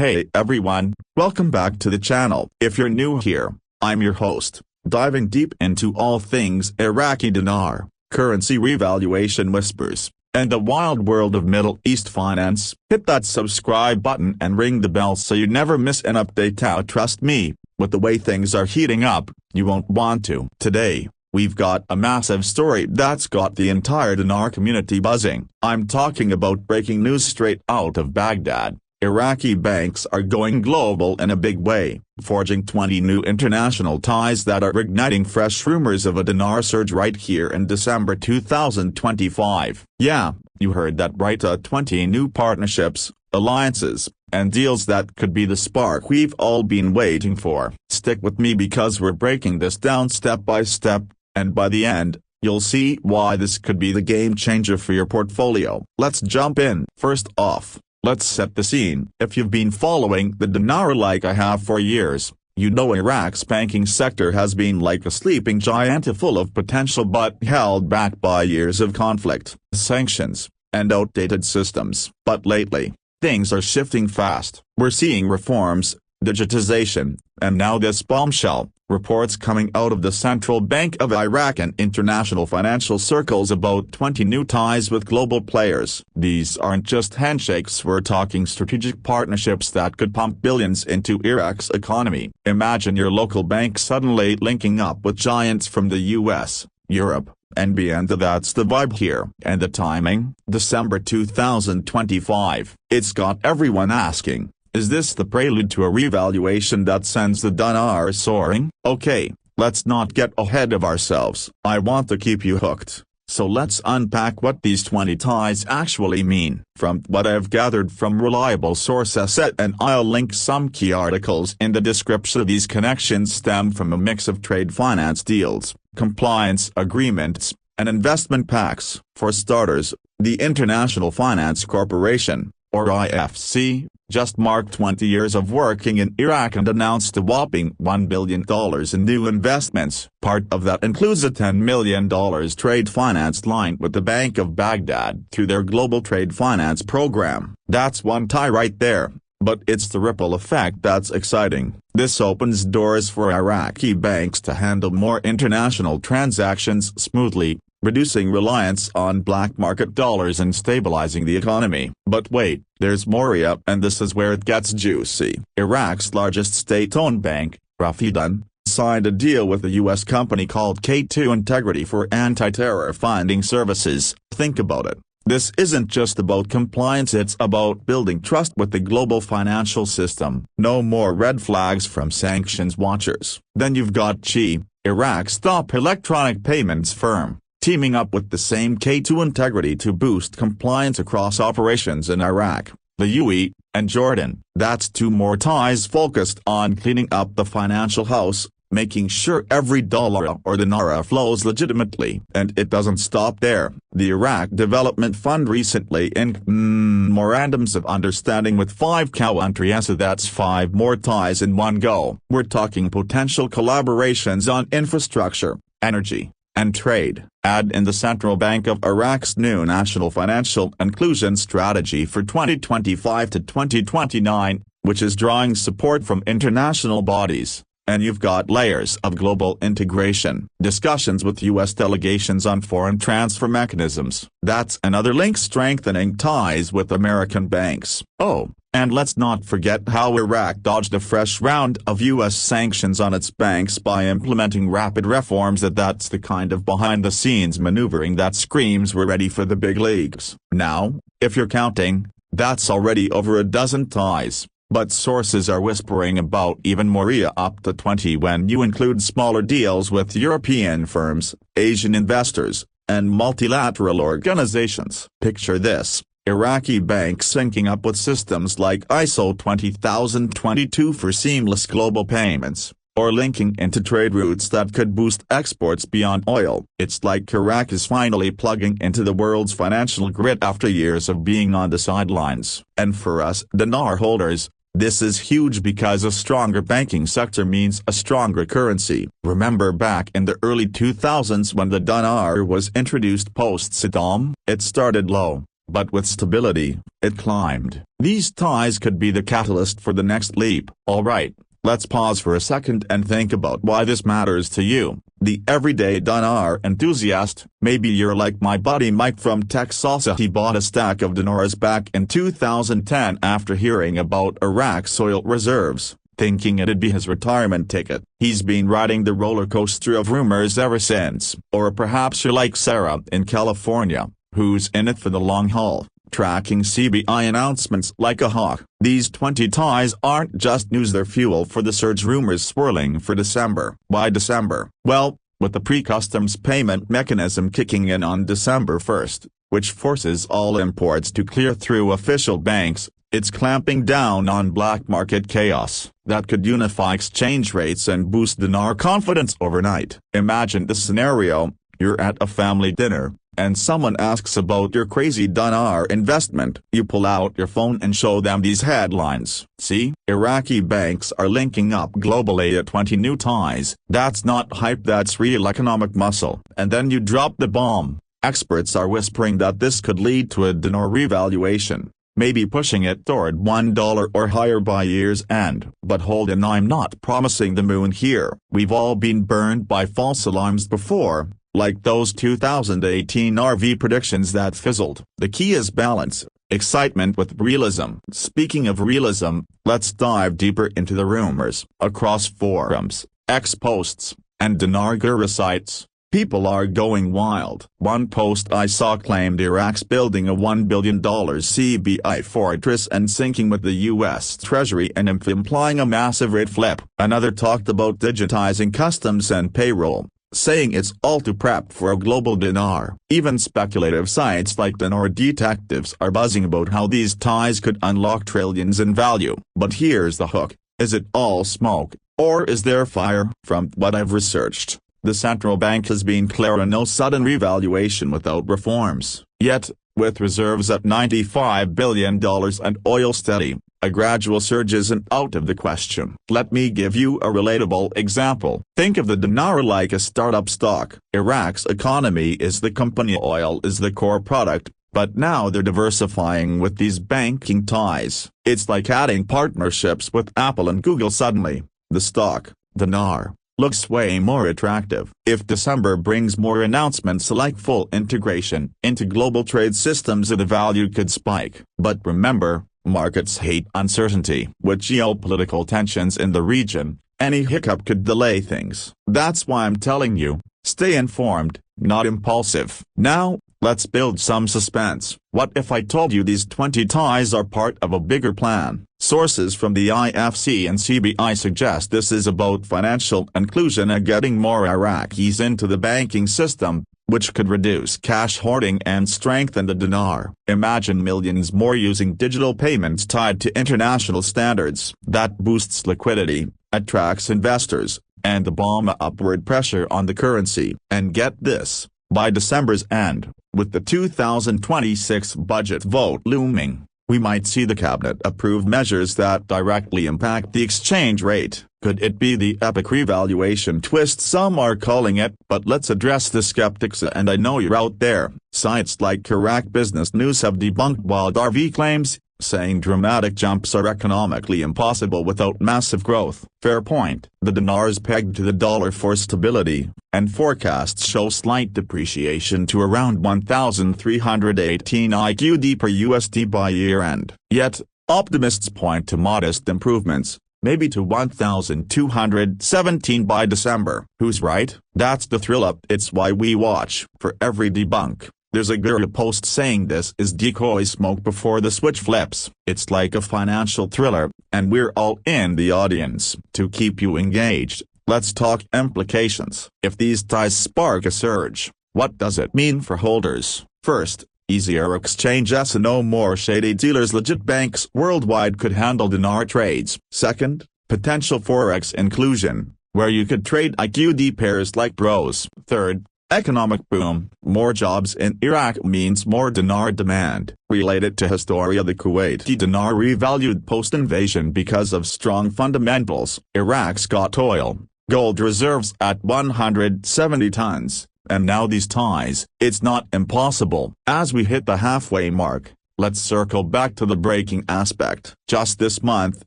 Hey everyone, welcome back to the channel. If you're new here, I'm your host, diving deep into all things Iraqi Dinar, currency revaluation whispers, and the wild world of Middle East finance. Hit that subscribe button and ring the bell so you never miss an update. Now trust me, with the way things are heating up, you won't want to. Today, we've got a massive story that's got the entire dinar community buzzing. I'm talking about breaking news straight out of Baghdad. Iraqi banks are going global in a big way, forging 20 new international ties that are igniting fresh rumors of a dinar surge right here in December 2025. Yeah, you heard that right, 20 new partnerships, alliances, and deals that could be the spark we've all been waiting for. Stick with me because we're breaking this down step by step, and by the end, you'll see why this could be the game changer for your portfolio. Let's jump in. First off, let's set the scene. If you've been following the dinar like I have for years, you know Iraq's banking sector has been like a sleeping giant full of potential but held back by years of conflict, sanctions, and outdated systems. But lately, things are shifting fast. We're seeing reforms, digitization, and now this bombshell. Reports coming out of the Central Bank of Iraq and international financial circles about 20 new ties with global players. These aren't just handshakes, we're talking strategic partnerships that could pump billions into Iraq's economy. Imagine your local bank suddenly linking up with giants from the US, Europe, and beyond. That's the vibe here. And the timing, December 2025. It's got everyone asking, is this the prelude to a revaluation that sends the dinar soaring? Okay, let's not get ahead of ourselves. I want to keep you hooked. So let's unpack what these 20 ties actually mean. From what I've gathered from reliable sources, and I'll link some key articles in the description. These connections stem from a mix of trade finance deals, compliance agreements, and investment pacts. For starters, the International Finance Corporation, or IFC, just marked 20 years of working in Iraq and announced a whopping $1 billion in new investments. Part of that includes a $10 million trade finance line with the Bank of Baghdad through their global trade finance program. That's one tie right there, but it's the ripple effect that's exciting. This opens doors for Iraqi banks to handle more international transactions smoothly, reducing reliance on black market dollars and stabilizing the economy. But wait, there's more, and this is where it gets juicy. Iraq's largest state-owned bank, Iraqi Dinar, signed a deal with a U.S. company called K2 Integrity for anti-terror funding services. Think about it. This isn't just about compliance, it's about building trust with the global financial system. No more red flags from sanctions watchers. Then you've got Chi, Iraq's top electronic payments firm, teaming up with the same K2 Integrity to boost compliance across operations in Iraq, the UAE, and Jordan. That's two more ties focused on cleaning up the financial house, making sure every dollar or dinar flows legitimately. And it doesn't stop there. The Iraq Development Fund recently inked memorandums of understanding with 5 countries, so that's 5 more ties in one go. We're talking potential collaborations on infrastructure, energy, and trade. Add in the Central Bank of Iraq's new National Financial Inclusion Strategy for 2025 to 2029, which is drawing support from international bodies, and you've got layers of global integration. Discussions with U.S. delegations on foreign transfer mechanisms. That's another link strengthening ties with American banks. Oh, and let's not forget how Iraq dodged a fresh round of U.S. sanctions on its banks by implementing rapid reforms. That's the kind of behind-the-scenes maneuvering that screams we're ready for the big leagues. Now, if you're counting, that's already over a dozen ties, but sources are whispering about even more, up to 20 when you include smaller deals with European firms, Asian investors, and multilateral organizations. Picture this. Iraqi banks syncing up with systems like ISO 20022 for seamless global payments, or linking into trade routes that could boost exports beyond oil. It's like Iraq is finally plugging into the world's financial grid after years of being on the sidelines. And for us dinar holders, this is huge because a stronger banking sector means a stronger currency. Remember back in the early 2000s when the dinar was introduced post-Saddam? It started low, but with stability, it climbed. These ties could be the catalyst for the next leap. Alright, let's pause for a second and think about why this matters to you, the everyday dinar enthusiast. Maybe you're like my buddy Mike from Texas. He bought a stack of dinars back in 2010 after hearing about Iraq's oil reserves, thinking it'd be his retirement ticket. He's been riding the roller coaster of rumors ever since. Or perhaps you're like Sarah in California, who's in it for the long haul, tracking CBI announcements like a hawk. These 20 ties aren't just news, they're fuel for the surge rumors swirling for December. Why December? Well, with the pre-customs payment mechanism kicking in on December 1st, which forces all imports to clear through official banks, it's clamping down on black market chaos that could unify exchange rates and boost dinar confidence overnight. Imagine this scenario: you're at a family dinner, and someone asks about your crazy dinar investment. You pull out your phone and show them these headlines. See, Iraqi banks are linking up globally at 20 new ties. That's not hype, that's real economic muscle. And then you drop the bomb. Experts are whispering that this could lead to a dinar revaluation, maybe pushing it toward $1 or higher by year's end. But hold on, I'm not promising the moon here. We've all been burned by false alarms before, like those 2018 RV predictions that fizzled. The key is balance, excitement with realism. Speaking of realism, let's dive deeper into the rumors. Across forums, X posts, and dinar guru sites, people are going wild. One post I saw claimed Iraq's building a $1 billion CBI fortress and sinking with the U.S. Treasury and implying a massive rate flip. Another talked about digitizing customs and payroll, saying it's all to prep for a global dinar. Even speculative sites like Dinar Detectives are buzzing about how these ties could unlock trillions in value. But here's the hook: is it all smoke, or is there fire? From what I've researched, the central bank has been clear on no sudden revaluation without reforms. Yet, with reserves at $95 billion and oil steady, a gradual surge isn't out of the question. Let me give you a relatable example. Think of the dinar like a startup stock. Iraq's economy is the company, oil is the core product, but now they're diversifying with these banking ties. It's like adding partnerships with Apple and Google. Suddenly, the stock, dinar, looks way more attractive. If December brings more announcements like full integration into global trade systems, the value could spike. But remember, markets hate uncertainty. With geopolitical tensions in the region, any hiccup could delay things. That's why I'm telling you, stay informed, not impulsive. Now, let's build some suspense. What if I told you these 20 ties are part of a bigger plan? Sources from the IFC and CBI suggest this is about financial inclusion and getting more Iraqis into the banking system, which could reduce cash hoarding and strengthen the dinar. Imagine millions more using digital payments tied to international standards. That boosts liquidity, attracts investors, and the bomb upward pressure on the currency. And get this, by December's end, with the 2026 budget vote looming, we might see the cabinet approve measures that directly impact the exchange rate. Could it be the epic revaluation twist some are calling it? But let's address the skeptics, and I know you're out there. Sites like Iraq Business News have debunked wild RV claims, saying dramatic jumps are economically impossible without massive growth. Fair point. The dinar is pegged to the dollar for stability, and forecasts show slight depreciation to around 1,318 IQD per USD by year-end. Yet, optimists point to modest improvements, maybe to 1,217 by December. Who's right? That's the thrill-up. It's why we watch. For every debunk, there's a guru post saying this is decoy smoke before the switch flips. It's like a financial thriller, and we're all in the audience. To keep you engaged, let's talk implications. If these ties spark a surge, what does it mean for holders? First, easier exchange, so no more shady dealers. Legit banks worldwide could handle dinar trades. Second, potential forex inclusion, where you could trade IQD pairs like bros. Third, economic boom. More jobs in Iraq means more dinar demand. Related to Historia, the Kuwaiti dinar revalued post-invasion because of strong fundamentals. Iraq's got oil, gold reserves at 170 tons, And now these ties, it's not impossible. As we hit the halfway mark, let's circle back to the breaking aspect. Just this month,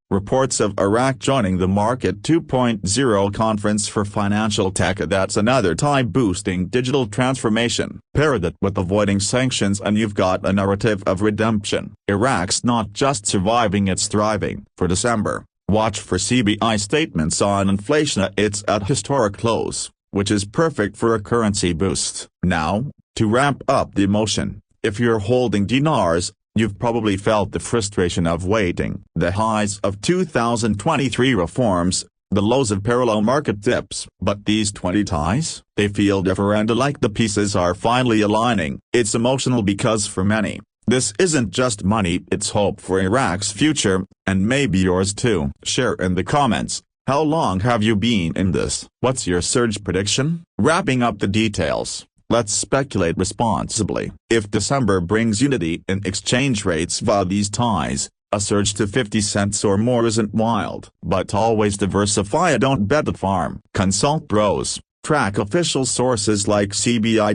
reports of Iraq joining the Market 2.0 conference for financial tech. That's another tie boosting digital transformation. Pair that with avoiding sanctions and you've got a narrative of redemption. Iraq's not just surviving, it's thriving. For December, watch for CBI statements on inflation. It's at historic lows, which is perfect for a currency boost. Now, to ramp up the emotion, if you're holding dinars, you've probably felt the frustration of waiting. The highs of 2023 reforms, the lows of parallel market dips. But these 20 ties, they feel different, like the pieces are finally aligning. It's emotional because for many, this isn't just money, it's hope for Iraq's future, and maybe yours too. Share in the comments, how long have you been in this? What's your surge prediction? Wrapping up the details, let's speculate responsibly. If December brings unity in exchange rates via these ties, a surge to 50 cents or more isn't wild. But always diversify, don't bet the farm. Consult pros, track official sources like cbi.gov.iq.